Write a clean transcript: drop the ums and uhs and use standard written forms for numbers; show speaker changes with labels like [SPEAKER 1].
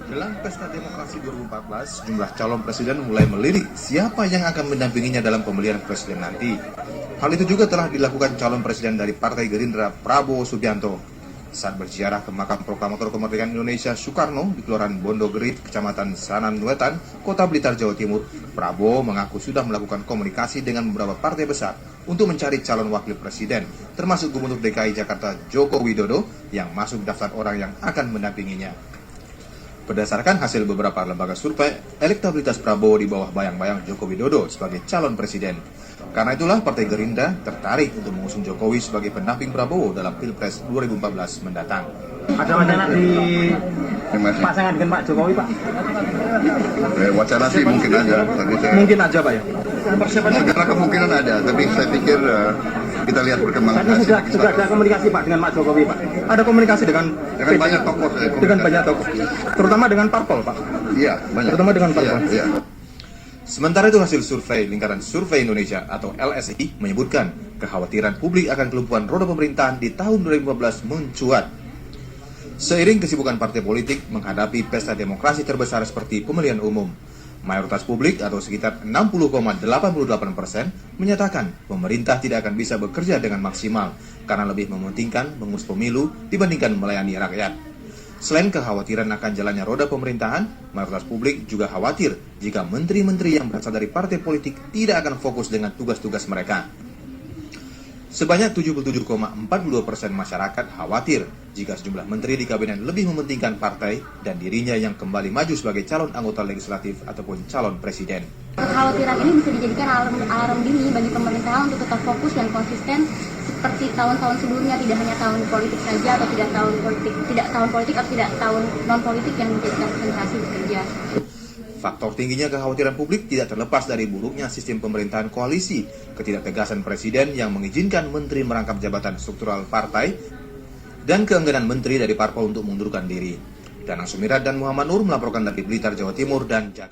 [SPEAKER 1] Jelang Pesta Demokrasi 2014, jumlah calon presiden mulai melirik siapa yang akan mendampinginya dalam pemilihan presiden nanti. Hal itu juga telah dilakukan calon presiden dari Partai Gerindra, Prabowo Subianto. Saat berziarah ke makam proklamator kemerdekaan Indonesia Soekarno di Kelurahan Bondogerit, Kecamatan Sanan Wetan, Kota Blitar, Jawa Timur, Prabowo mengaku sudah melakukan komunikasi dengan beberapa partai besar untuk mencari calon wakil presiden, termasuk Gubernur DKI Jakarta Joko Widodo yang masuk daftar orang yang akan mendampinginya. Berdasarkan hasil beberapa lembaga survei, elektabilitas Prabowo di bawah bayang-bayang Joko Widodo sebagai calon presiden. Karena itulah Partai Gerindra tertarik untuk mengusung Jokowi sebagai pendamping Prabowo dalam Pilpres 2014 mendatang.
[SPEAKER 2] Ada wacana di pasangan dengan Pak Jokowi, Pak?
[SPEAKER 3] Wacana sih mungkin aja.
[SPEAKER 2] Mungkin aja, Pak ya?
[SPEAKER 3] Segala kemungkinan ada, tapi saya pikir kita lihat perkembangan
[SPEAKER 2] Tadi
[SPEAKER 3] hasil.
[SPEAKER 2] sudah ada komunikasi, Pak, dengan Pak Jokowi, Pak? Ada komunikasi dengan
[SPEAKER 3] banyak tokoh.
[SPEAKER 2] Dengan banyak tokoh, terutama dengan parpol, Pak?
[SPEAKER 3] Iya, banyak.
[SPEAKER 2] Terutama dengan parpol.
[SPEAKER 3] Iya.
[SPEAKER 1] Sementara itu hasil survei Lingkaran Survei Indonesia atau LSI menyebutkan kekhawatiran publik akan kelumpuhan roda pemerintahan di tahun 2015 mencuat. Seiring kesibukan partai politik menghadapi pesta demokrasi terbesar seperti pemilihan umum, mayoritas publik atau sekitar 60,88% menyatakan pemerintah tidak akan bisa bekerja dengan maksimal karena lebih mementingkan mengurus pemilu dibandingkan melayani rakyat. Selain kekhawatiran akan jalannya roda pemerintahan, mayoritas publik juga khawatir jika menteri-menteri yang berasal dari partai politik tidak akan fokus dengan tugas-tugas mereka. Sebanyak 77,42% masyarakat khawatir jika sejumlah menteri di kabinet lebih mementingkan partai dan dirinya yang kembali maju sebagai calon anggota legislatif ataupun calon presiden.
[SPEAKER 4] Kekhawatiran ini bisa dijadikan alarm dini bagi pemerintah untuk tetap fokus dan konsisten seperti tahun-tahun sebelumnya, tidak hanya tahun politik saja atau tidak tahun politik atau tidak tahun non politik yang menjadikan konsentrasi bekerja.
[SPEAKER 1] Faktor tingginya kekhawatiran publik tidak terlepas dari buruknya sistem pemerintahan koalisi, ketidaktegasan presiden yang mengizinkan menteri merangkap jabatan struktural partai, dan keengganan menteri dari parpol untuk mengundurkan diri. Danang Sumirat dan Muhammad Nur melaporkan dari Blitar, Jawa Timur dan Jakarta.